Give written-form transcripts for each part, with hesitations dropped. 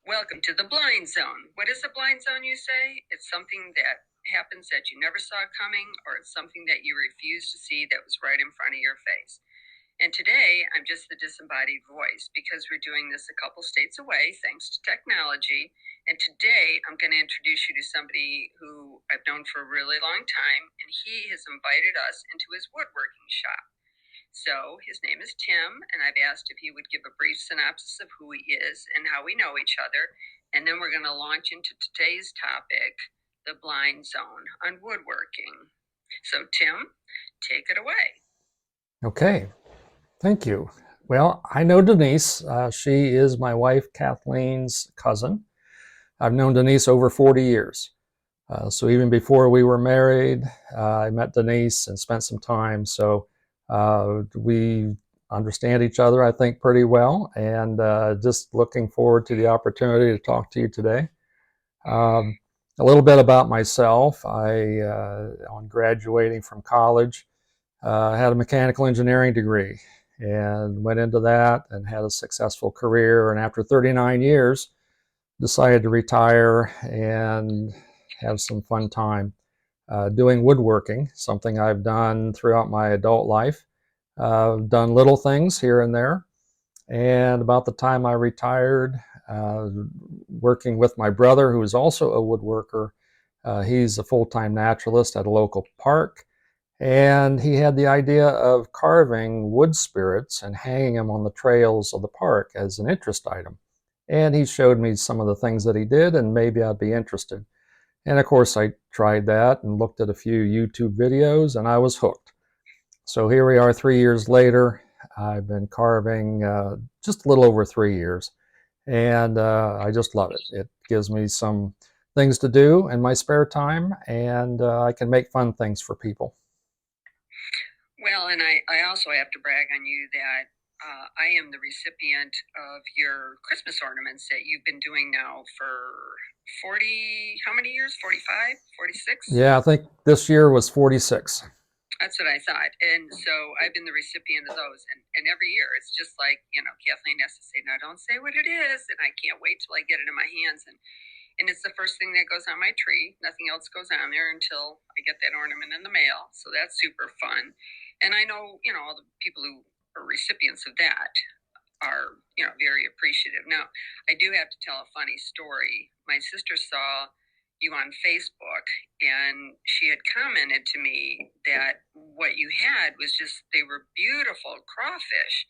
Welcome to the blind zone. What is a blind zone, you say? It's something that happens that you never saw coming, or it's something that you refuse to see that was right in front of your face. And today, I'm just the disembodied voice because we're doing this a couple states away thanks to technology. And today, I'm going to introduce you to somebody who I've known for a really long time, and he has invited us into his woodworking shop. So his name is Tim, and I've asked if he would give a brief synopsis of who he is and how we know each other. And then we're going to launch into today's topic, the blind zone on woodworking. So Tim, take it away. Okay, thank you. Well, I know Denise. She is my wife Kathleen's cousin. I've known Denise over 40 years. So even before we were married, I met Denise and spent some time. So we understand each other, I think, pretty well. And just looking forward to the opportunity to talk to you today. Um, a little bit about myself. On graduating from college, I had a mechanical engineering degree and went into that and had a successful career. And after 39 years, decided to retire and have some fun time doing woodworking, something I've done throughout my adult life. I've done little things here and there. And about the time I retired, uh, working with my brother, who is also a woodworker, he's a full-time naturalist at a local park. And he had the idea of carving wood spirits and hanging them on the trails of the park as an interest item. And he showed me some of the things that he did, and maybe I'd be interested. And of course, I tried that and looked at a few YouTube videos, and I was hooked. So here we are 3 years later. I've been carving just a little over 3 years, and I just love it. It gives me some things to do in my spare time, and I can make fun things for people. Well, and I also have to brag on you that I am the recipient of your Christmas ornaments that you've been doing now for 40, how many years? 45, 46? Yeah, I think this year was 46. That's what I thought. And so I've been the recipient of those. And every year it's just like, Kathleen has to say, no, don't say what it is. And I can't wait till I get it in my hands. And it's the first thing that goes on my tree. Nothing else goes on there until I get that ornament in the mail. So that's super fun. And I know, all the people who are recipients of that are, very appreciative. Now, I do have to tell a funny story. My sister saw you on Facebook, and she had commented to me that what you had was just, they were beautiful crawfish.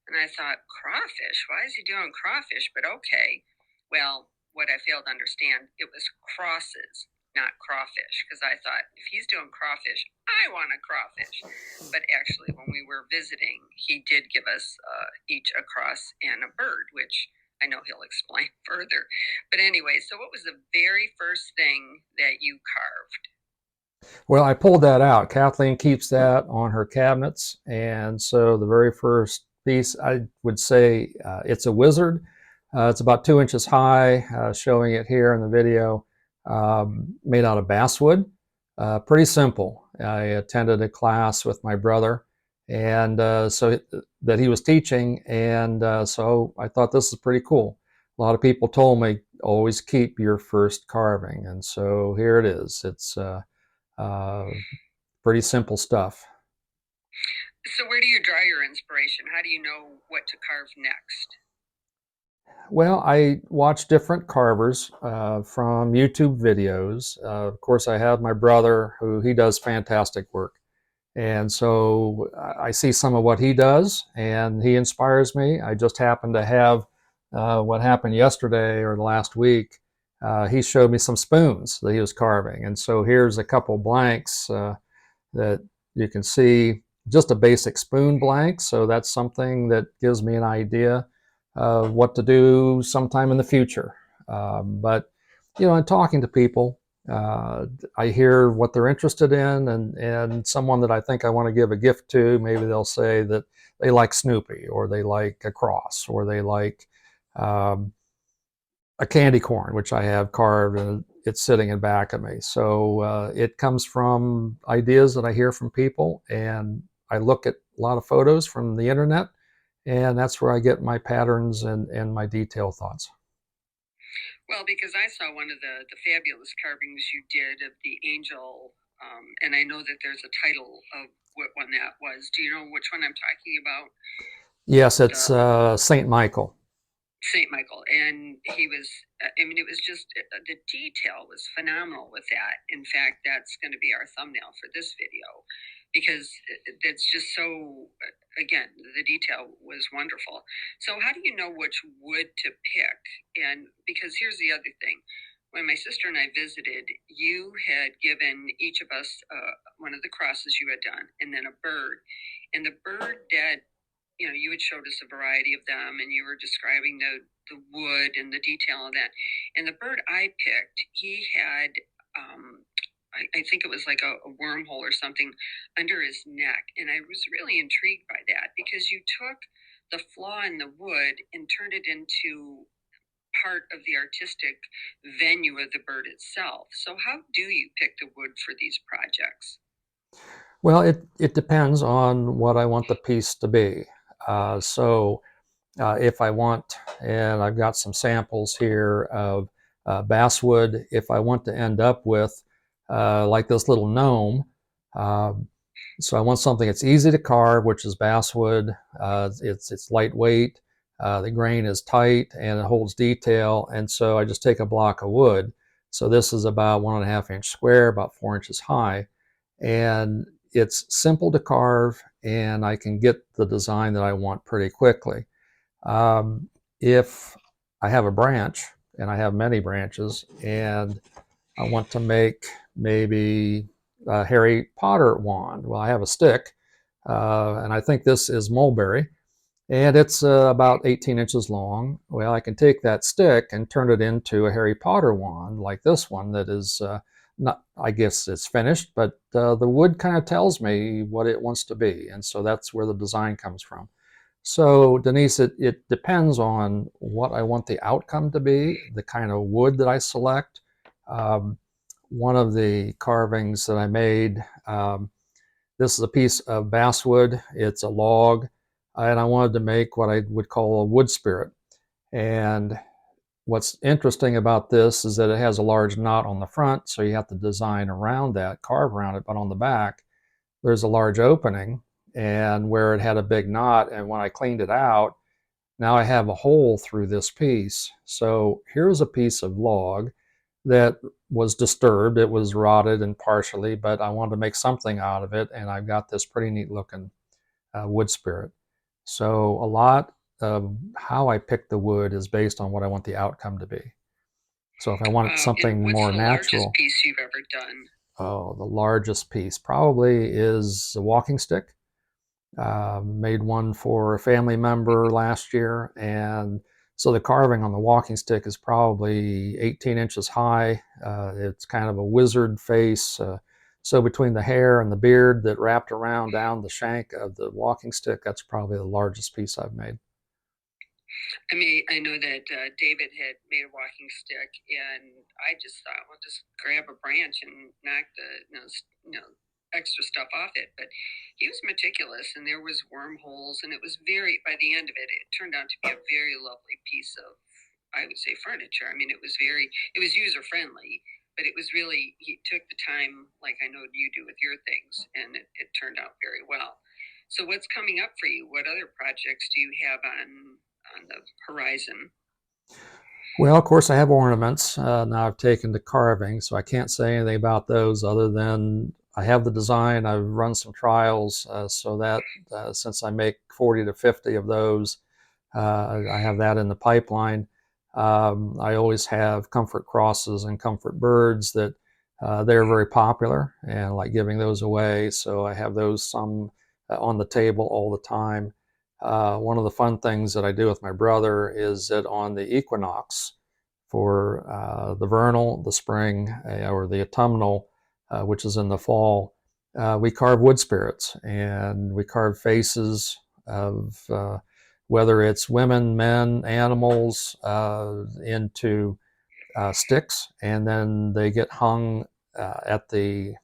And I thought, crawfish? Why is he doing crawfish? But okay. Well, what I failed to understand, it was crosses, not crawfish, because I thought, if he's doing crawfish, I want a crawfish. But actually, when we were visiting, he did give us each a cross and a bird, which I know he'll explain further. But anyway, so what was the very first thing that you carved? Well, I pulled that out. Kathleen keeps that on her cabinets. And so the very first piece, I would say it's a wizard. It's about 2 inches high, showing it here in the video, made out of basswood. Pretty simple. I attended a class with my brother, and so that he was teaching, and so I thought this is pretty cool. A lot of people told me always keep your first carving, and so here it is. It's uh, pretty simple stuff. So, where do you draw your inspiration? How do you know what to carve next? Well, I watch different carvers from YouTube videos. Of course, I have my brother who he does fantastic work. And so I see some of what he does and he inspires me. I just happened to have what happened yesterday or the last week. He showed me some spoons that he was carving. And so here's a couple blanks that you can see, just a basic spoon blank. So that's something that gives me an idea of what to do sometime in the future. But, in talking to people, uh, I hear what they're interested in, and someone that I think I want to give a gift to, maybe they'll say that they like Snoopy, or they like a cross, or they like um, a candy corn, which I have carved and it's sitting in back of me. So it comes from ideas that I hear from people, and I look at a lot of photos from the internet, and that's where I get my patterns and my detail thoughts. Well, because I saw one of the fabulous carvings you did of the angel, and I know that there's a title of what one that was. Do you know which one I'm talking about? Yes, it's The Saint Michael. Saint Michael, and he was. I mean, it was just the detail was phenomenal with that. In fact, that's going to be our thumbnail for this video because it's just so. Again, the detail was wonderful. So, how do you know which wood to pick? And because here's the other thing. When my sister and I visited, you had given each of us one of the crosses you had done, and then a bird. And the bird that you had showed us a variety of them, and you were describing the wood and the detail of that. And the bird I picked, he had, I think it was like a wormhole or something under his neck, and I was really intrigued by that because you took the flaw in the wood and turned it into part of the artistic venue of the bird itself. So, how do you pick the wood for these projects? Well, it depends on what I want the piece to be. If I want, and I've got some samples here of basswood, if I want to end up with like this little gnome, uh, so I want something that's easy to carve, which is basswood. It's lightweight, the grain is tight, and it holds detail. And so I just take a block of wood. So this is about 1.5 inch square, about 4 inches high, and it's simple to carve, and I can get the design that I want pretty quickly. If I have a branch, and I have many branches, and I want to make maybe a Harry Potter wand, well, I have a stick, and I think this is mulberry, and it's about 18 inches long. Well, I can take that stick and turn it into a Harry Potter wand like this one that is not, I guess it's finished, but the wood kind of tells me what it wants to be. And so that's where the design comes from. So, Denise, it depends on what I want the outcome to be, the kind of wood that I select. Um, One of the carvings that I made, this is a piece of basswood, it's a log, and I wanted to make what I would call a wood spirit. And what's interesting about this is that it has a large knot on the front, so you have to design around that, carve around it, but on the back, there's a large opening, and where it had a big knot, and when I cleaned it out, now I have a hole through this piece. So here's a piece of log that was disturbed. It was rotted and partially, but I wanted to make something out of it, and I've got this pretty neat looking wood spirit. So a lot of how I pick the wood is based on what I want the outcome to be. So if I want Wow. And something what's more the largest natural, piece you've ever done? oh, the largest piece probably is a walking stick. Made one for a family member last year, and so the carving on the walking stick is probably 18 inches high. It's kind of a wizard face. So between the hair and the beard that wrapped around down the shank of the walking stick, that's probably the largest piece I've made. I mean, I know that David had made a walking stick, and I just thought, well, just grab a branch and knock the extra stuff off it. But he was meticulous, and there was wormholes, and it was very. By the end of it, it turned out to be a very lovely piece of, I would say, furniture. I mean, it was user friendly, but it was really he took the time, like I know you do with your things, and it turned out very well. So, what's coming up for you? What other projects do you have on the horizon? Well, of course, I have ornaments. Now I've taken to carving, so I can't say anything about those other than I have the design. I've run some trials so that since I make 40 to 50 of those, I have that in the pipeline. I always have comfort crosses and comfort birds that they're very popular and like giving those away. So I have those some on the table all the time. One of the fun things that I do with my brother is that on the equinox for the vernal, the spring, or the autumnal, which is in the fall, we carve wood spirits and we carve faces of whether it's women, men, animals into sticks, and then they get hung at the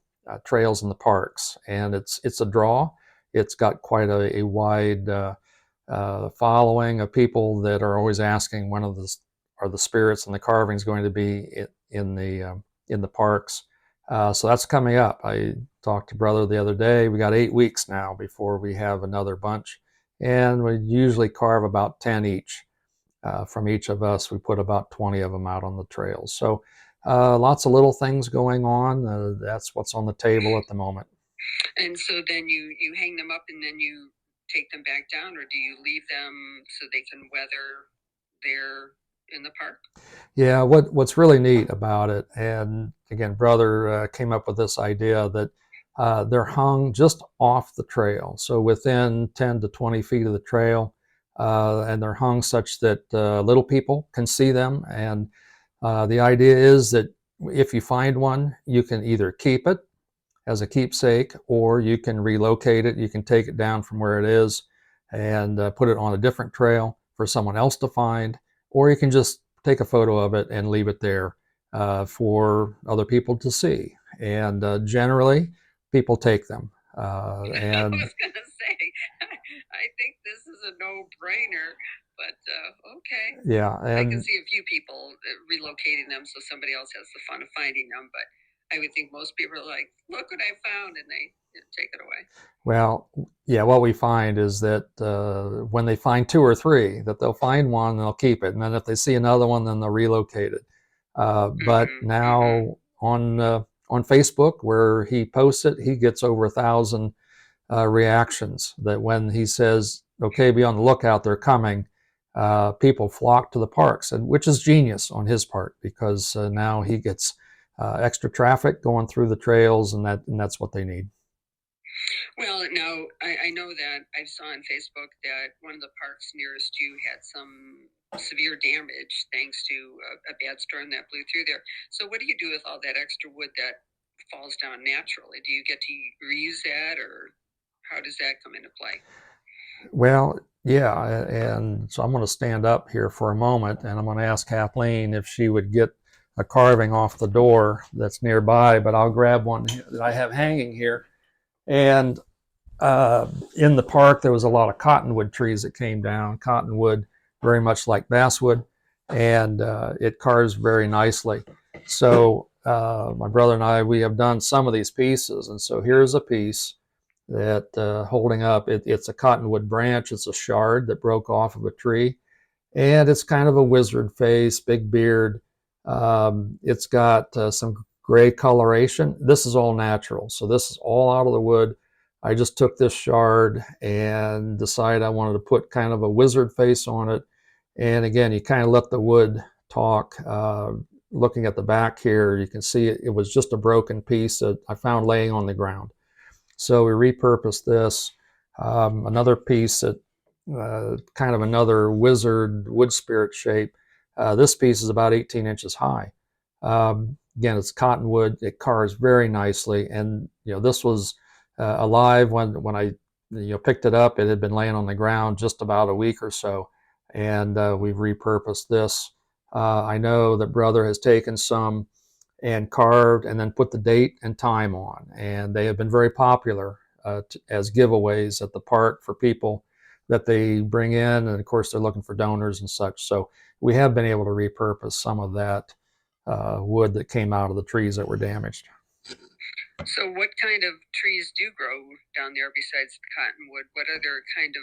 trails in the parks. And it's a draw. It's got quite a wide following of people that are always asking when are are the spirits and the carvings going to be in the parks. So that's coming up. I talked to brother the other day. We got 8 weeks now before we have another bunch, and we usually carve about 10 each. From each of us, we put about 20 of them out on the trails. So lots of little things going on. That's what's on the table at the moment. And so then you hang them up and then you take them back down, or do you leave them so they can weather there in the park? Yeah, what's really neat about it, and again, brother came up with this idea that they're hung just off the trail, so within 10 to 20 feet of the trail, and they're hung such that little people can see them. And the idea is that if you find one, you can either keep it as a keepsake, or you can relocate it. You can take it down from where it is and put it on a different trail for someone else to find, or you can just take a photo of it and leave it there for other people to see. And generally, people take them. I And was gonna say, I think this is a no-brainer, but okay. yeah, I can and see a few people relocating them so somebody else has the fun of finding them, but I would think most people are like, "Look what I found," and they take it away. well, yeah, what we find is that when they find two or three, that they'll find one and they'll keep it, and then if they see another one, then they'll relocate it. But now on Facebook, where he posts it, he gets over 1,000 reactions. That when he says, "Okay, be on the lookout, they're coming," people flock to the parks, and which is genius on his part, because now he gets extra traffic going through the trails, and that's what they need. Well, now I know that I saw on Facebook that one of the parks nearest you had some severe damage thanks to a bad storm that blew through there. So, what do you do with all that extra wood that falls down naturally? Do you get to reuse that, or how does that come into play? Well, yeah, and so I'm going to stand up here for a moment, and I'm going to ask Kathleen if she would get a carving off the door that's nearby. But I'll grab one that I have hanging here. And in the park, there was a lot of cottonwood trees that came down. Cottonwood, very much like basswood, and it carves very nicely. So my brother and I, we have done some of these pieces, and so here's a piece that holding up. It's a cottonwood branch. It's a shard that broke off of a tree, and it's kind of a wizard face, big beard. It's got some gray coloration. This is all natural, so this is all out of the wood. I just took this shard and decided I wanted to put kind of a wizard face on it. And again, you kind of let the wood talk. Looking at the back here, you can see it was just a broken piece that I found laying on the ground. So we repurposed this. Another piece that kind of another wizard wood spirit shape. This piece is about 18 inches high. Again, it's cottonwood. It carves very nicely, and this was alive when I picked it up. It had been laying on the ground just about a week or so, and we've repurposed this. I know that brother has taken some and carved and then put the date and time on. And they have been very popular as giveaways at the park for people that they bring in. And of course, they're looking for donors and such. So we have been able to repurpose some of that wood that came out of the trees that were damaged. So, what kind of trees do grow down there besides the cottonwood? What other kind of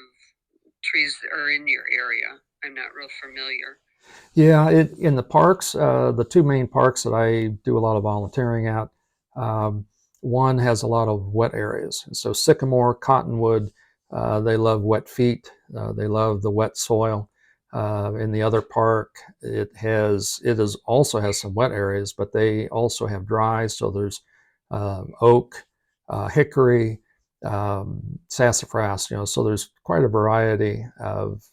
trees are in your area? I'm not real familiar. Yeah, in the parks, the two main parks that I do a lot of volunteering at, um, one has a lot of wet areas. So sycamore, cottonwood, they love wet feet. They love the wet soil. In the other park, it also has some wet areas, but they also have dry. So there's oak, hickory, sassafras. So there's quite a variety of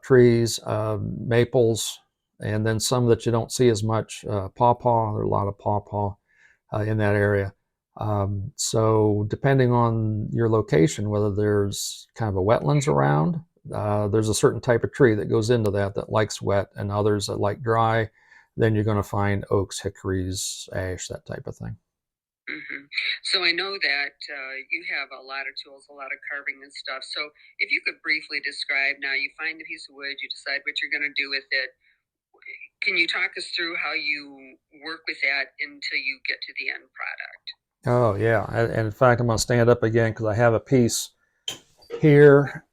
trees, maples, and then some that you don't see as much, pawpaw. There are a lot of pawpaw in that area. So depending on your location, whether there's kind of a wetlands around, there's a certain type of tree that goes into that likes wet, and others that like dry. Then you're going to find oaks, hickories, ash, that type of thing. Mm-hmm. So I know that you have a lot of tools, a lot of carving and stuff. So if you could briefly describe, now you find a piece of wood, you decide what you're going to do with it. Can you talk us through how you work with that until you get to the end product? Oh yeah, and in fact, I'm going to stand up again because I have a piece here.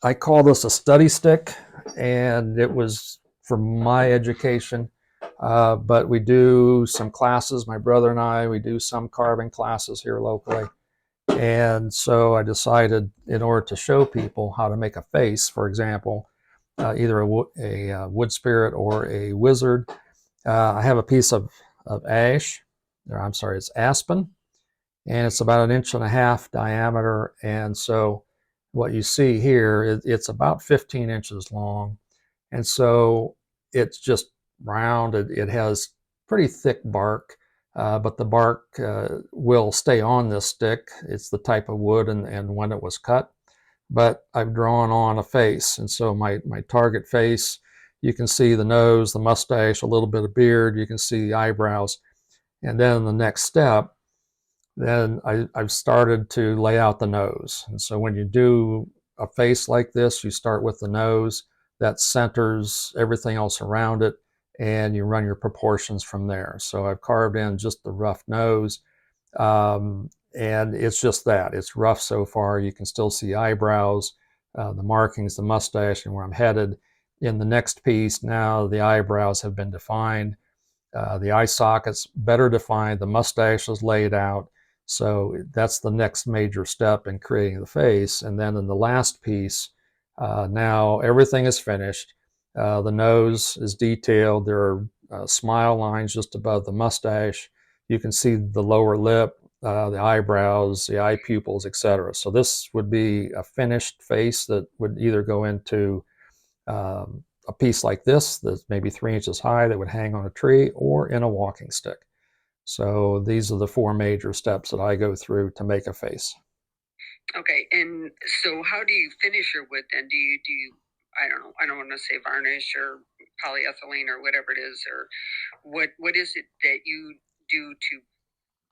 I call this a study stick, and it was for my education. But we do some classes, my brother and I, we do some carving classes here locally. And so I decided, in order to show people how to make a face, for example, either a wood spirit or a wizard, I have a piece of ash, or I'm sorry, it's aspen, and it's about 1.5 inches diameter. And so what you see here, it's about 15 inches long. And so it's just round. It has pretty thick bark, but the bark will stay on this stick. It's the type of wood and when it was cut. But I've drawn on a face. And so my target face, you can see the nose, the mustache, a little bit of beard. You can see the eyebrows. And then the next step, then I've started to lay out the nose. And so when you do a face like this, you start with the nose that centers everything else around it, and you run your proportions from there. So I've carved in just the rough nose, and it's just that. It's rough so far. You can still see eyebrows, the markings, the mustache, and where I'm headed. In the next piece, now the eyebrows have been defined, the eye sockets better defined, the mustache is laid out. So that's the next major step in creating the face. And then in the last piece, now everything is finished. The nose is detailed. There are smile lines just above the mustache. You can see the lower lip, the eyebrows, the eye pupils, etc. So this would be a finished face that would either go into a piece like this that's maybe 3 inches high that would hang on a tree or in a walking stick. So these are the four major steps that I go through to make a face. Okay, and so how do you finish your wood then? Do you I don't know, I don't want to say varnish or polyethylene or whatever it is, or what is it that you do to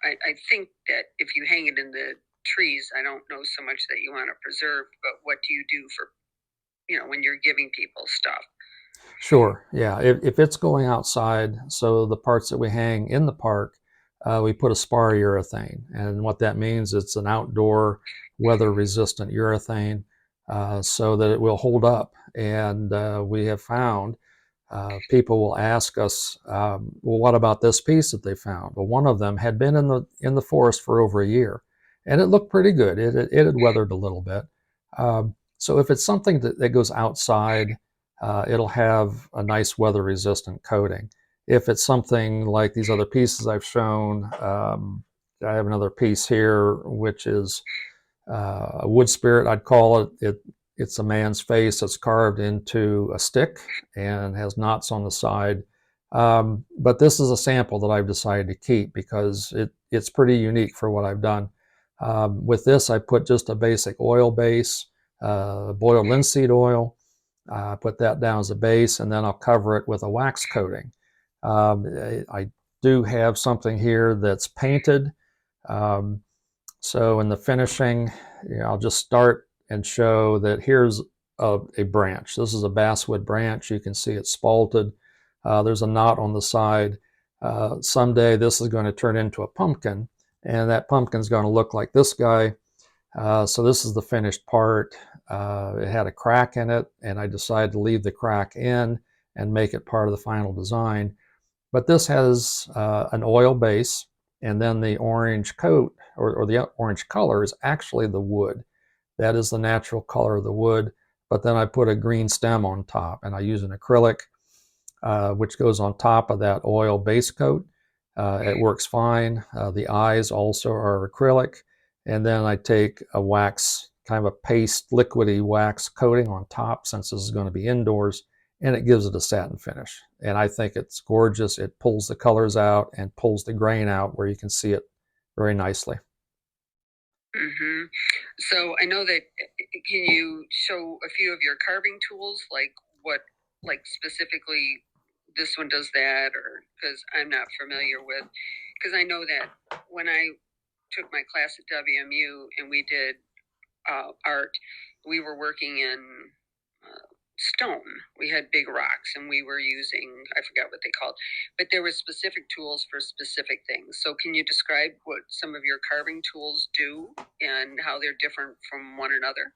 I think that if you hang it in the trees, I don't know so much that you want to preserve, but what do you do for when you're giving people stuff? Sure, yeah. If it's going outside, so the parts that we hang in the park, we put a spar urethane. And what that means, it's an outdoor weather resistant urethane, so that it will hold up. And we have found people will ask us, well, what about this piece that they found? Well, one of them had been in the forest for over a year, and it looked pretty good. It had weathered a little bit. So if it's something that goes outside, it'll have a nice weather resistant coating. If it's something like these other pieces I've shown, I have another piece here which is a wood spirit, I'd call it. It's a man's face that's carved into a stick and has knots on the side. But this is a sample that I've decided to keep because it's pretty unique for what I've done. With this, I put just a basic oil base, boiled linseed oil. Put that down as a base, and then I'll cover it with a wax coating. I do have something here that's painted. Um, so in the finishing, I'll just start and show that here's a branch. This is a basswood branch. You can see it's spalted. There's a knot on the side. Someday this is going to turn into a pumpkin, and that pumpkin's going to look like this guy. So this is the finished part. It had a crack in it, and I decided to leave the crack in and make it part of the final design. But this has an oil base, and then the orange coat or the orange color is actually the wood. That is the natural color of the wood. But then I put a green stem on top, and I use an acrylic, which goes on top of that oil base coat. It works fine. The eyes also are acrylic. And then I take a wax, kind of a paste, liquidy wax coating on top, since this is going to be indoors, and it gives it a satin finish. And I think it's gorgeous. It pulls the colors out and pulls the grain out where you can see it very nicely. Mm-hmm. So I know that. Can you show a few of your carving tools, like what, like specifically, this one does that, or because I'm not familiar with, because I know that when I took my class at WMU and we did art, we were working in stone. We had big rocks, and we were using, I forgot what they called, but there were specific tools for specific things. So can you describe what some of your carving tools do and how they're different from one another?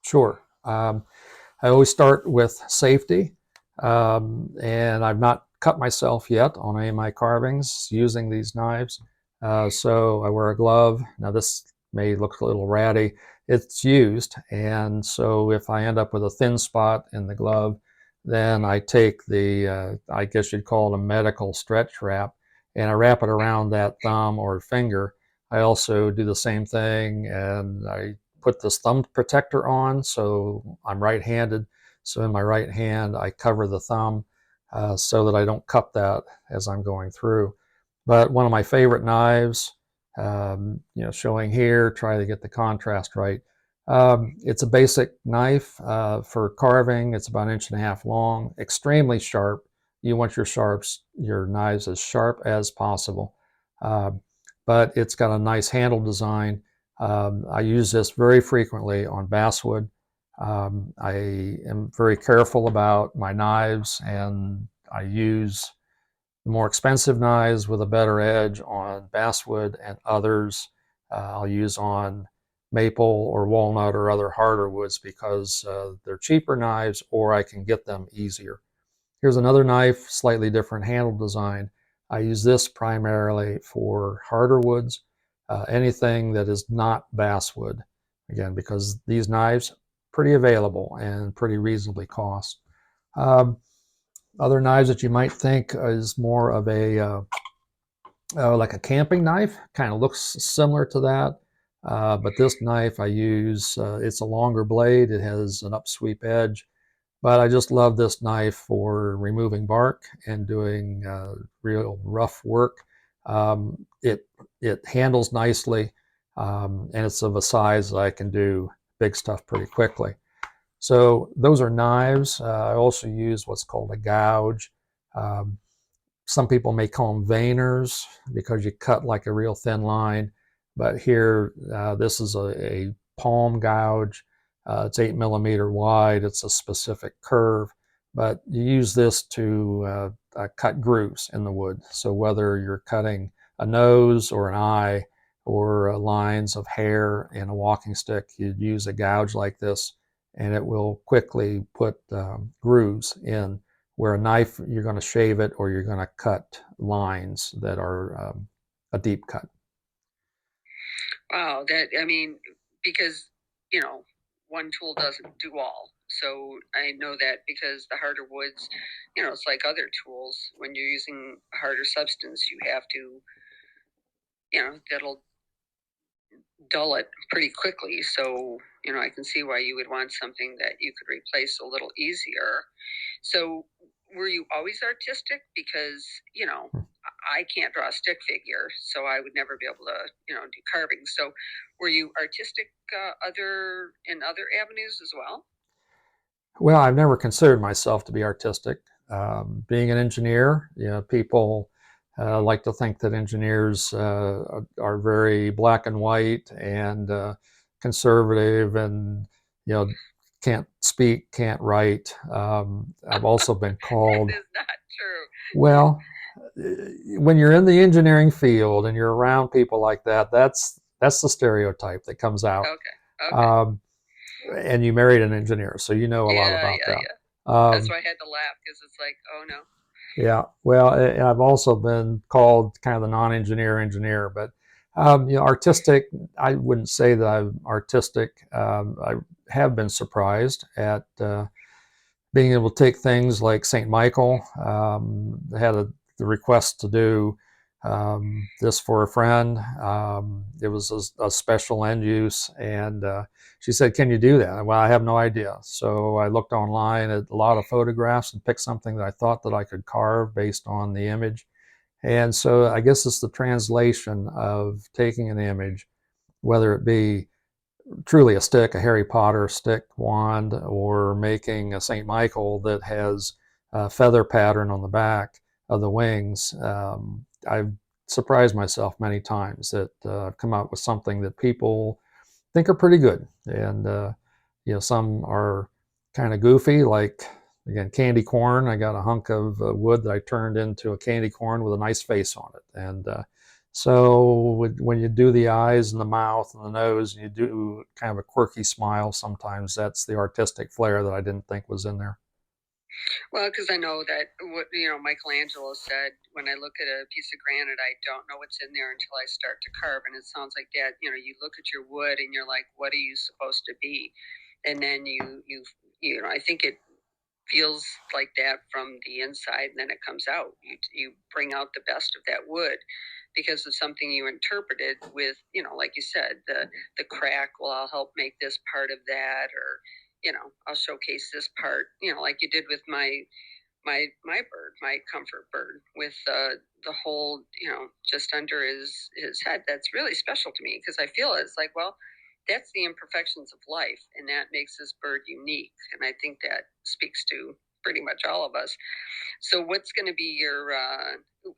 Sure. I always start with safety, and I've not cut myself yet on any of my carvings using these knives. So I wear a glove. Now this may look a little ratty. It's used, and so if I end up with a thin spot in the glove, then I take I guess you'd call it a medical stretch wrap, and I wrap it around that thumb or finger. I also do the same thing, and I put this thumb protector on, so I'm right-handed. So in my right hand, I cover the thumb so that I don't cup that as I'm going through. But one of my favorite knives, showing here, try to get the contrast right. It's a basic knife for carving. It's about 1.5 inches long, extremely sharp. You want your knives as sharp as possible. Uh, but it's got a nice handle design. I use this very frequently on basswood. I am very careful about my knives, and I use the more expensive knives with a better edge on basswood, and others I'll use on maple or walnut or other harder woods because they're cheaper knives, or I can get them easier. Here's another knife, slightly different handle design. I use this primarily for harder woods, anything that is not basswood. Again, because these knives pretty available and pretty reasonably cost. Um, Other knives that you might think is more of like a camping knife, kind of looks similar to that. But this knife I use, it's a longer blade. It has an upsweep edge. But I just love this knife for removing bark and doing real rough work. It handles nicely, and it's of a size that I can do big stuff pretty quickly. So those are knives. I also use what's called a gouge. Um, some people may call them veiners because you cut like a real thin line. But here, this is a palm gouge. It's 8 millimeter wide. It's a specific curve, but you use this to cut grooves in the wood. So whether you're cutting a nose or an eye or lines of hair in a walking stick, you'd use a gouge like this, and it will quickly put grooves in where a knife, you're going to shave it or you're going to cut lines that are a deep cut. Wow, that I mean, because you know, one tool doesn't do all. So I know that because the harder woods, it's like other tools. When you're using a harder substance, you have to, that'll dull it pretty quickly. So, I can see why you would want something that you could replace a little easier. So, were you always artistic? Because, I can't draw a stick figure, so I would never be able to, do carving. So, were you artistic other in other avenues as well? Well, I've never considered myself to be artistic. Being an engineer, people like to think that engineers are very black and white and conservative, and you know can't speak, can't write. I've also been That called is not true. well. When you're in the engineering field and you're around people like that, that's the stereotype that comes out. Okay. Okay. Um, and you married an engineer, so you know a lot Yeah, about yeah, that. yeah. That's Um, why I had to laugh because it's like, oh no. yeah, well, and I've also been called kind of the non-engineer engineer, but artistic. I wouldn't say that I'm artistic. I have been surprised at being able to take things like St. Michael. I had the request to do this for a friend. It was a special end use, and she said, "Can you do that?" Well, I have no idea. So I looked online at a lot of photographs and picked something that I thought that I could carve based on the image. And so I guess it's the translation of taking an image, whether it be truly a stick, a Harry Potter stick wand, or making a St. Michael that has a feather pattern on the back of the wings. I've surprised myself many times that I've come out with something that people think are pretty good. And, some are kind of goofy, like again candy corn. I got a hunk of wood that I turned into a candy corn with a nice face on it, and so when you do the eyes and the mouth and the nose, and you do kind of a quirky smile. Sometimes that's the artistic flair that I didn't think was in there. Well, because I know that what Michelangelo said, when I look at a piece of granite, I don't know what's in there until I start to carve, and it sounds like that. You look at your wood and you're like, what are you supposed to be? And then I think it feels like that from the inside, and then it comes out. You bring out the best of that wood because of something you interpreted with, like you said, the crack. Well, I'll help make this part of that, or I'll showcase this part. Like you did with my bird, my comfort bird, with the hole, just under his head. That's really special to me because I feel it's like, well, that's the imperfections of life, and that makes this bird unique. And I think that speaks to pretty much all of us. So, what's going to be your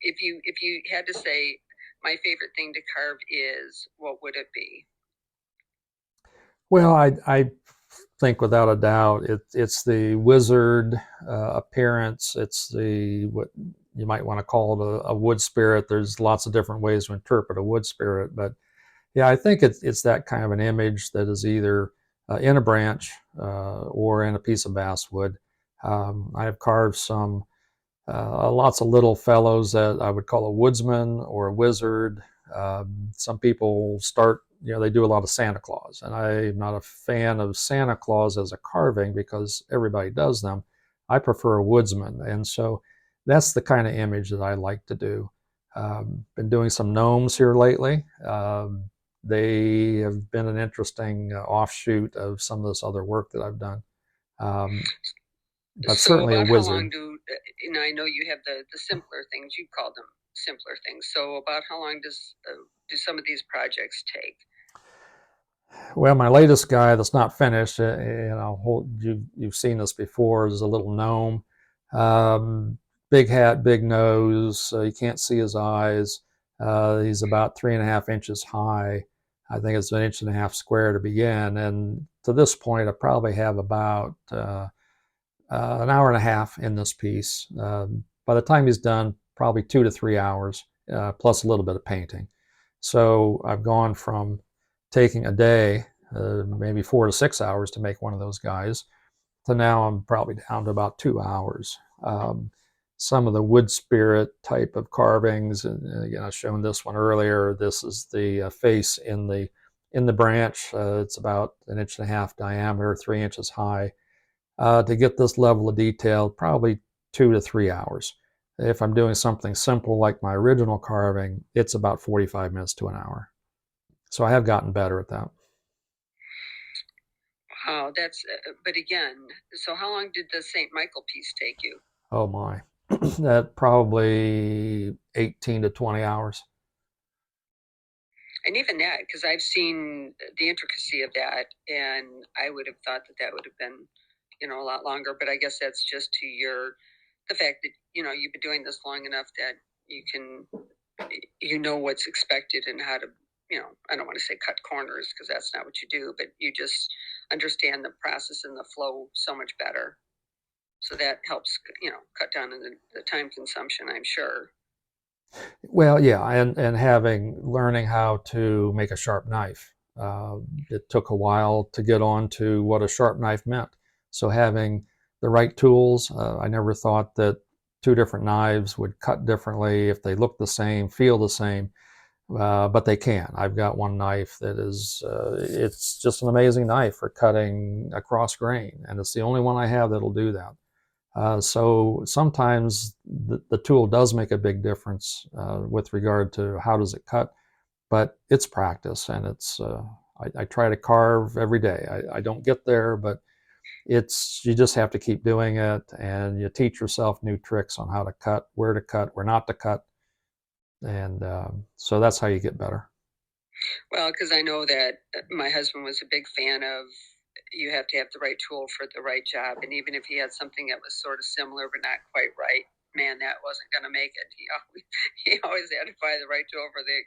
if you had to say my favorite thing to carve is, what would it be? Well, I think without a doubt it's the wizard appearance. It's the what you might want to call it a wood spirit. There's lots of different ways to interpret a wood spirit, but yeah, I think it's that kind of an image that is either in a branch or in a piece of basswood. I have carved some lots of little fellows that I would call a woodsman or a wizard. Some people start, they do a lot of Santa Claus, and I'm not a fan of Santa Claus as a carving because everybody does them. I prefer a woodsman, and so that's the kind of image that I like to do. Been doing some gnomes here lately. They have been an interesting offshoot of some of this other work that I've done. Um, but So, certainly a about how long wizard. I know you have the simpler things, you call them simpler things. So, about how long do some of these projects take? Well, my latest guy that's not finished, you've seen this before, is a little gnome. Um, Big hat, big nose. You can't see his eyes. He's about 3.5 inches high. I think it's an inch and a half square to begin. And to this point, I probably have about an hour and a half in this piece. By the time he's done, probably 2 to 3 hours, plus a little bit of painting. So I've gone from taking a day, maybe 4 to 6 hours to make one of those guys, to now I'm probably down to about 2 hours. Some of the wood spirit type of carvings, and again, I've shown this one earlier. This is the face in the branch. It's about an inch and a half diameter, 3 inches high. To get this level of detail, probably 2 to 3 hours. If I'm doing something simple like my original carving, it's about 45 minutes to an hour. So I have gotten better at that. Wow, that's. But again, so how long did the Saint Michael piece take you? Oh my, that probably 18 to 20 hours. And even that, because I've seen the intricacy of that, and I would have thought that that would have been, a lot longer. But I guess that's just to the fact that you've been doing this long enough that you can, what's expected and how to, I don't want to say cut corners because that's not what you do, but you just understand the process and the flow so much better. So that helps, cut down on the time consumption, I'm sure. Well, yeah, and having learning how to make a sharp knife. It took a while to get on to what a sharp knife meant. So having the right tools, I never thought that two different knives would cut differently if they look the same, feel the same, but they can. I've got one knife that it's just an amazing knife for cutting across grain, and it's the only one I have that'll do that. So sometimes the tool does make a big difference with regard to how does it cut, but it's practice, and I try to carve every day. I don't get there, but you just have to keep doing it, and you teach yourself new tricks on how to cut, where not to cut, and so that's how you get better. Well, because I know that my husband was a big fan of, you have to have the right tool for the right job. And even if he had something that was sort of similar but not quite right, man, that wasn't going to make it. He always had to find the right tool for the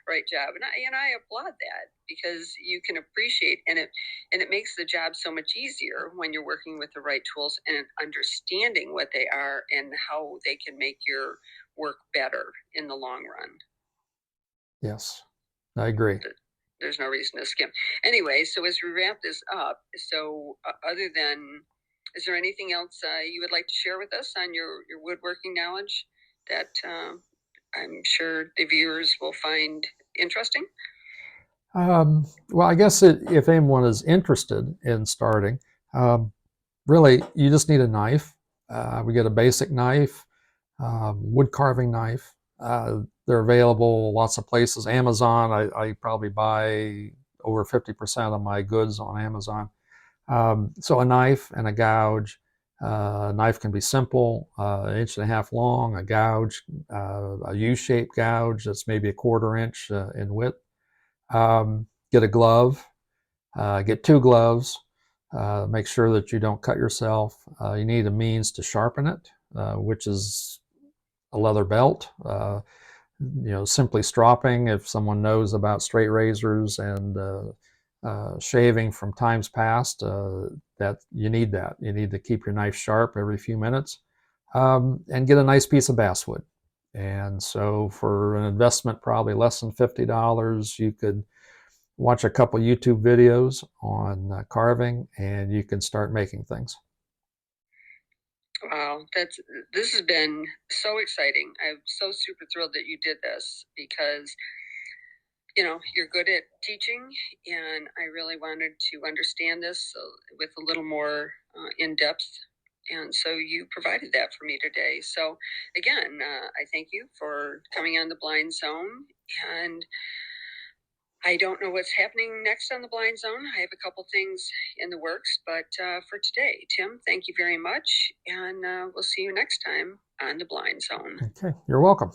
right job, and I applaud that because you can appreciate and it makes the job so much easier when you're working with the right tools and understanding what they are and how they can make your work better in the long run. Yes, I agree. There's no reason to skim. Anyway, so as we wrap this up, other than, is there anything else you would like to share with us on your woodworking knowledge that I'm sure the viewers will find interesting? Well, I guess if anyone is interested in starting, um, really, you just need a knife. We get a basic knife, wood carving knife. They're available lots of places. Amazon, I probably buy over 50% of my goods on Amazon. So a knife and a gouge. A knife can be simple, an inch and a half long, a gouge, a U-shaped gouge that's maybe a quarter inch in width. Get a glove, get two gloves. Make sure that you don't cut yourself. You need a means to sharpen it, which is a leather belt. Simply stropping. If someone knows about straight razors and shaving from times past, that you need that. You need to keep your knife sharp every few minutes, and get a nice piece of basswood. And so, for an investment probably less than $50, you could watch a couple YouTube videos on carving, and you can start making things. Wow, this has been so exciting. I'm so super thrilled that you did this because you're good at teaching, and I really wanted to understand this with a little more in depth. And so you provided that for me today. So again, I thank you for coming on the Blind Zone. And I don't know what's happening next on the Blind Zone. I have a couple things in the works, but for today, Tim, thank you very much. And we'll see you next time on the Blind Zone. Okay, you're welcome.